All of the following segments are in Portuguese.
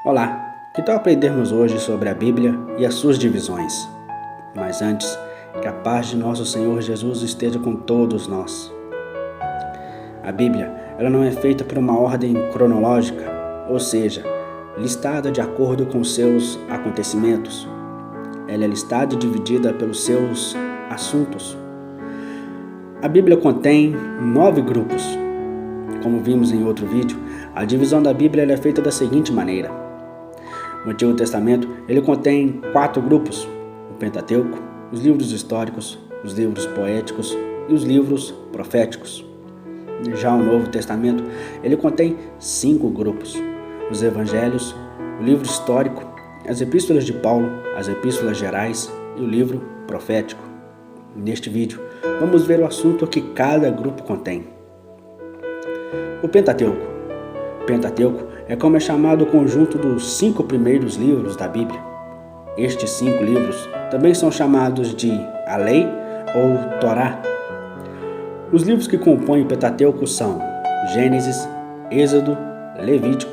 Olá, que tal aprendermos hoje sobre a Bíblia e as suas divisões? Mas antes, que a paz de nosso Senhor Jesus esteja com todos nós. A Bíblia, ela não é feita por uma ordem cronológica, ou seja, listada de acordo com seus acontecimentos. Ela é listada e dividida pelos seus assuntos. A Bíblia contém 9 grupos. Como vimos em outro vídeo, a divisão da Bíblia é feita da seguinte maneira. O Antigo Testamento ele contém 4 grupos: o Pentateuco, os livros históricos, os livros poéticos e os livros proféticos. Já o Novo Testamento ele contém 5 grupos: os Evangelhos, o livro histórico, as Epístolas de Paulo, as Epístolas gerais e o livro profético. Neste vídeo, vamos ver o assunto que cada grupo contém. O Pentateuco. O Pentateuco é como é chamado o conjunto dos 5 primeiros livros da Bíblia. Estes 5 livros também são chamados de a Lei ou Torá. Os livros que compõem o Pentateuco são Gênesis, Êxodo, Levítico,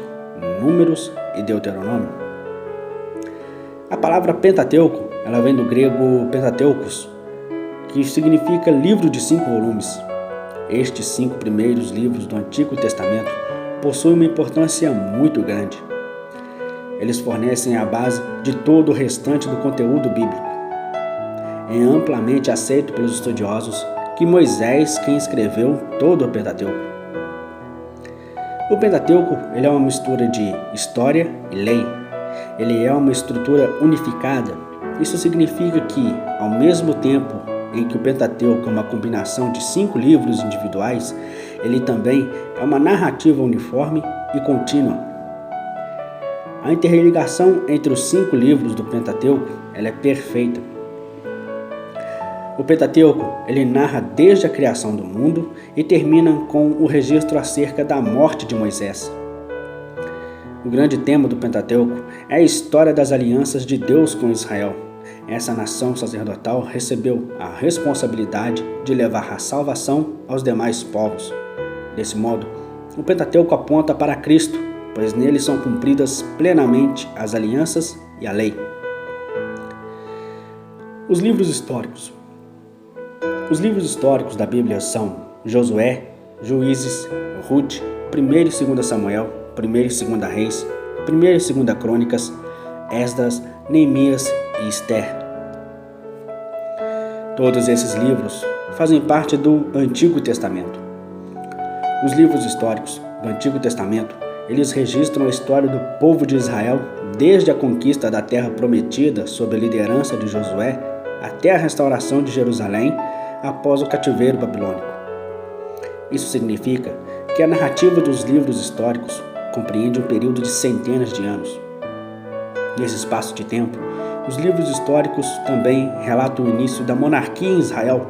Números e Deuteronômio. A palavra Pentateuco ela vem do grego Pentateucos, que significa livro de 5 volumes. Estes 5 primeiros livros do Antigo Testamento possuem uma importância muito grande. Eles fornecem a base de todo o restante do conteúdo bíblico. É amplamente aceito pelos estudiosos que Moisés quem escreveu todo o Pentateuco. O Pentateuco ele é uma mistura de história e lei. Ele é uma estrutura unificada. Isso significa que, ao mesmo tempo em que o Pentateuco é uma combinação de 5 livros individuais, ele também é uma narrativa uniforme e contínua. A interligação entre os 5 livros do Pentateuco ela é perfeita. O Pentateuco ele narra desde a criação do mundo e termina com o registro acerca da morte de Moisés. O grande tema do Pentateuco é a história das alianças de Deus com Israel. Essa nação sacerdotal recebeu a responsabilidade de levar a salvação aos demais povos. Desse modo, o Pentateuco aponta para Cristo, pois nele são cumpridas plenamente as alianças e a lei. Os livros históricos. Os livros históricos da Bíblia são Josué, Juízes, Ruth, 1 e 2 Samuel, 1 e 2 Reis, 1 e 2 Crônicas, Esdras, Neemias e Esther. Todos esses livros fazem parte do Antigo Testamento. Os livros históricos do Antigo Testamento, eles registram a história do povo de Israel desde a conquista da terra prometida sob a liderança de Josué até a restauração de Jerusalém após o cativeiro babilônico. Isso significa que a narrativa dos livros históricos compreende um período de centenas de anos. Nesse espaço de tempo, os livros históricos também relatam o início da monarquia em Israel,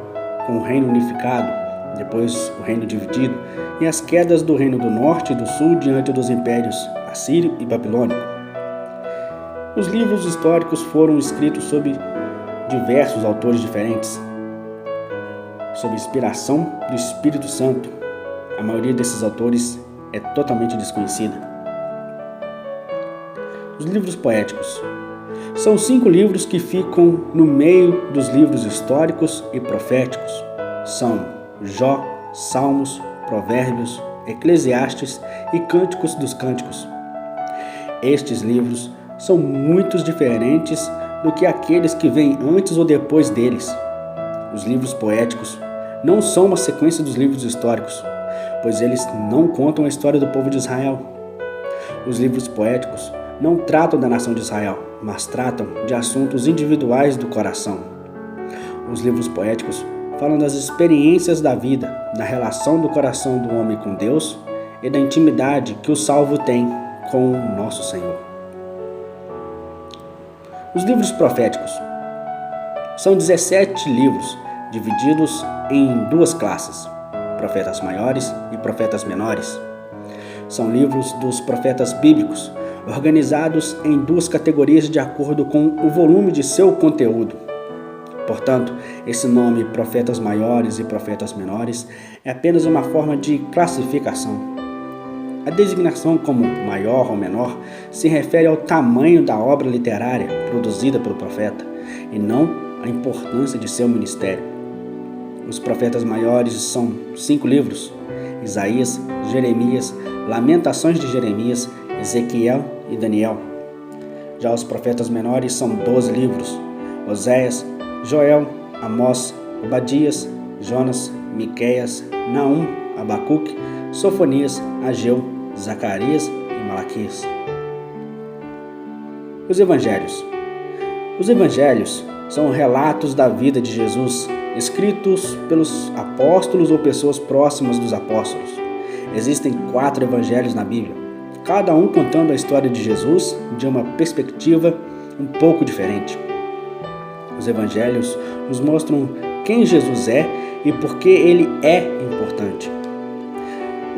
com o reino unificado, depois o reino dividido, e as quedas do reino do norte e do sul diante dos impérios assírio e babilônico. Os livros históricos foram escritos sob diversos autores diferentes, sob inspiração do Espírito Santo. A maioria desses autores é totalmente desconhecida. Os livros poéticos são 5 livros que ficam no meio dos livros históricos e proféticos. São Jó, Salmos, Provérbios, Eclesiastes e Cânticos dos Cânticos. Estes livros são muito diferentes do que aqueles que vêm antes ou depois deles. Os livros poéticos não são uma sequência dos livros históricos, pois eles não contam a história do povo de Israel. Os livros poéticos não tratam da nação de Israel, mas tratam de assuntos individuais do coração. Os livros poéticos falam das experiências da vida, da relação do coração do homem com Deus e da intimidade que o salvo tem com o nosso Senhor. Os livros proféticos são 17 livros divididos em 2 classes, profetas maiores e profetas menores. São livros dos profetas bíblicos, organizados em 2 categorias de acordo com o volume de seu conteúdo. Portanto, esse nome profetas maiores e profetas menores é apenas uma forma de classificação. A designação como maior ou menor se refere ao tamanho da obra literária produzida pelo profeta e não à importância de seu ministério. Os profetas maiores são 5 livros: Isaías, Jeremias, Lamentações de Jeremias, Ezequiel e Daniel. Já os profetas menores são 12 livros: Oséias, Joel, Amós, Obadias, Jonas, Miqueias, Naum, Abacuque, Sofonias, Ageu, Zacarias e Malaquias. Os Evangelhos. Os Evangelhos são relatos da vida de Jesus, escritos pelos apóstolos ou pessoas próximas dos apóstolos. Existem 4 evangelhos na Bíblia, cada um contando a história de Jesus de uma perspectiva um pouco diferente. Os evangelhos nos mostram quem Jesus é e por que ele é importante.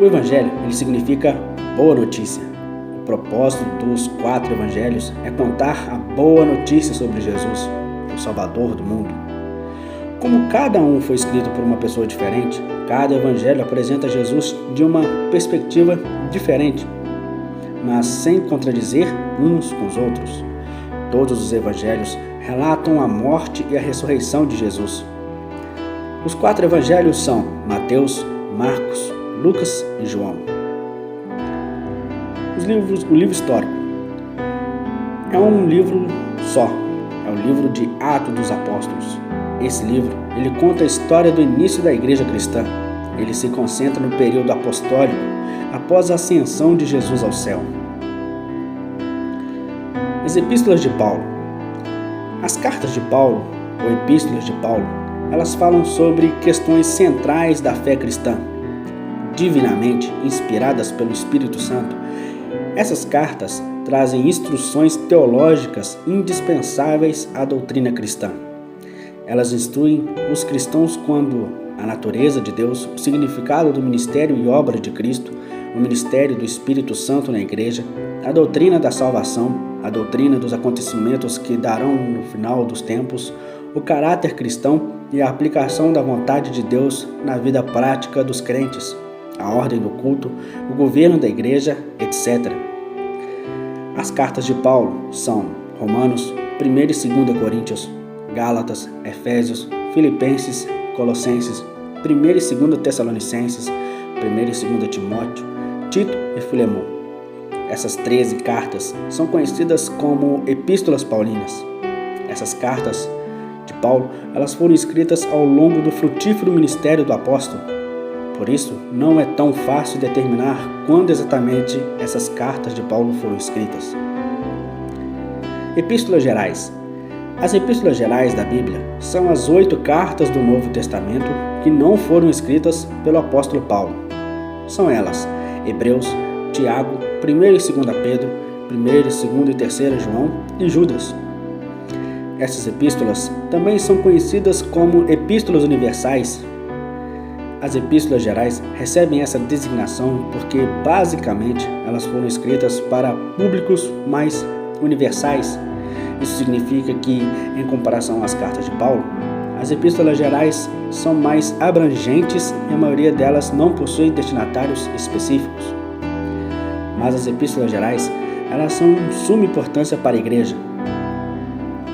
O evangelho, ele significa boa notícia. O propósito dos 4 evangelhos é contar a boa notícia sobre Jesus, o Salvador do mundo. Como cada um foi escrito por uma pessoa diferente, cada evangelho apresenta Jesus de uma perspectiva diferente, mas sem contradizer uns com os outros. Todos os evangelhos relatam a morte e a ressurreição de Jesus. Os 4 evangelhos são Mateus, Marcos, Lucas e João. O livro histórico é um livro só, é o livro de Atos dos Apóstolos. Esse livro, ele conta a história do início da igreja cristã. Ele se concentra no período apostólico, após a ascensão de Jesus ao céu. As epístolas de Paulo. As cartas de Paulo, ou epístolas de Paulo, elas falam sobre questões centrais da fé cristã. Divinamente inspiradas pelo Espírito Santo, essas cartas trazem instruções teológicas indispensáveis à doutrina cristã. Elas instruem os cristãos quanto à natureza de Deus, o significado do ministério e obra de Cristo, o ministério do Espírito Santo na igreja, a doutrina da salvação, a doutrina dos acontecimentos que darão no final dos tempos, o caráter cristão e a aplicação da vontade de Deus na vida prática dos crentes, a ordem do culto, o governo da igreja, etc. As cartas de Paulo são Romanos, 1 e 2 Coríntios, Gálatas, Efésios, Filipenses, Colossenses, 1 e 2 Tessalonicenses, 1 e 2 Timóteo, Tito e Filemão. Essas 13 cartas são conhecidas como epístolas paulinas. Essas cartas de Paulo, elas foram escritas ao longo do frutífero ministério do apóstolo. Por isso, não é tão fácil determinar quando exatamente essas cartas de Paulo foram escritas. Epístolas gerais. As epístolas gerais da Bíblia são as 8 cartas do Novo Testamento que não foram escritas pelo apóstolo Paulo. São elas: Hebreus, Tiago, 1 e 2 Pedro, 1 e 2 e 3 João e Judas. Essas epístolas também são conhecidas como epístolas universais. As epístolas gerais recebem essa designação porque, basicamente, elas foram escritas para públicos mais universais. Isso significa que, em comparação às cartas de Paulo, as epístolas gerais são mais abrangentes e a maioria delas não possui destinatários específicos. Mas as epístolas gerais, elas são de suma importância para a igreja.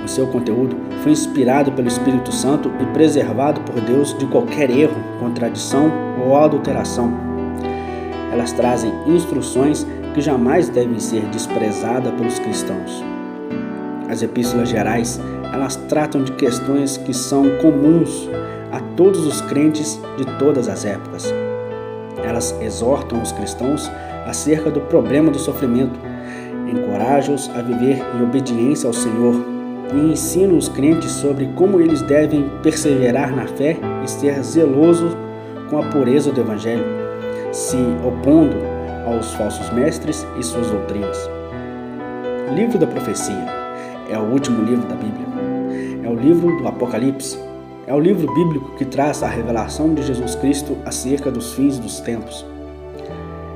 O seu conteúdo foi inspirado pelo Espírito Santo e preservado por Deus de qualquer erro, contradição ou adulteração. Elas trazem instruções que jamais devem ser desprezadas pelos cristãos. As epístolas gerais, elas tratam de questões que são comuns a todos os crentes de todas as épocas. Elas exortam os cristãos acerca do problema do sofrimento, encorajam-os a viver em obediência ao Senhor e ensinam os crentes sobre como eles devem perseverar na fé e ser zelosos com a pureza do Evangelho, se opondo aos falsos mestres e suas doutrinas. Livro da Profecia é o último livro da Bíblia. É o livro do Apocalipse. É o livro bíblico que traz a revelação de Jesus Cristo acerca dos fins dos tempos.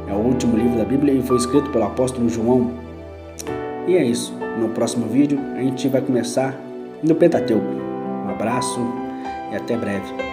É o último livro da Bíblia e foi escrito pelo apóstolo João. E é isso. No próximo vídeo a gente vai começar no Pentateuco. Um abraço e até breve.